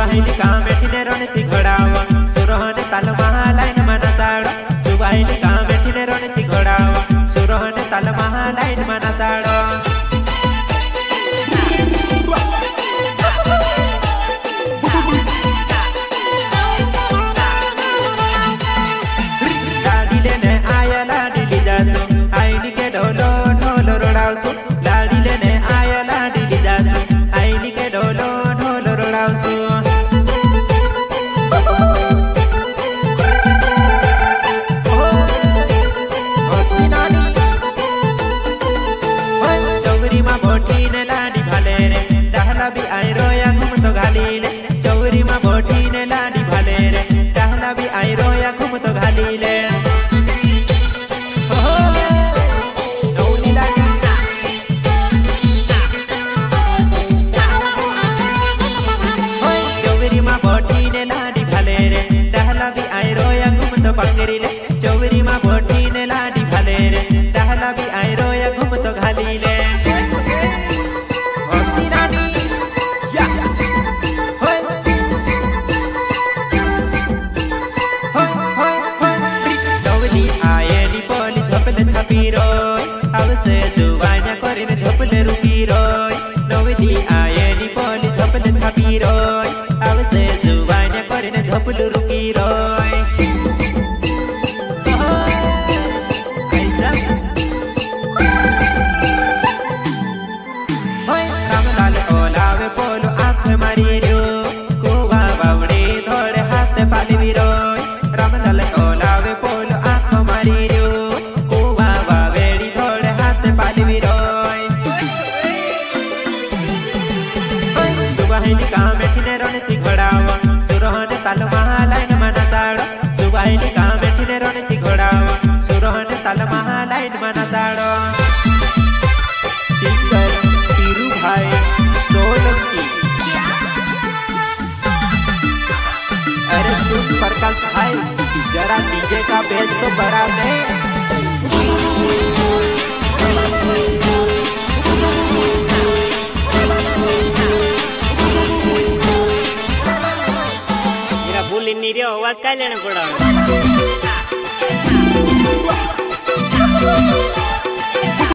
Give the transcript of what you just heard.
सुवाहिनी का मेठिने रणती घोड़ावा सुरहने ताल महालाइन माना ताड़ा सुवाहिनी का मेठिने रणती घोड़ावा सुरहने ताल महालाइन माना ताड़ा लाडी लेने आया लाडी ली जासो आईनी के ढोलो ढोलो रोड़ावसो लाडी लेने आया लाडी ली जासो आईनी के ढोलो ढोलो रोड़ावसो चौरी माँ भोटी ने लाडी भाले रे डहला भी आई रोया घूम तो घाली ले चौरी माँ भोटी ने लाडी भाले रे डहला भी आई रोया घूम तो घाली ले चौरी माँ भोटी ने लाडी भाले रे डहला भी आई रोया घूम तो पंगरी ले चौरी माँ भोटी ने लाडी भाले रे डहला भी आई रोया घूम तो घाली ले आवसे जुवान्या करीने झोपले रुकी रोय नवली आयनी पोली झोपले छापी रोय आवसे जुवान्या करीने झोपले रुकी रोय रामलाल ओलावे पोलो आँख मारी रो कुवा बावड़ी धोड़े हाथ पालवी रोय रामलाल ओलावे पोलो आँख मारी रो सुवाहिनी का मेठिने रणती घोड़ावा सुरहने ताल महालाइन माना ताड़ा सुवाहिनी का मेठिने रणती घोड़ावा सुरहने ताल महालाइन माना ताड़ा सिंगर पीरू भाई सोलंकी अरे सुन प्रकाश भाई जरा डीजे का बेस तो बढ़ा दे नीरे आवाज काय लेना पड़ा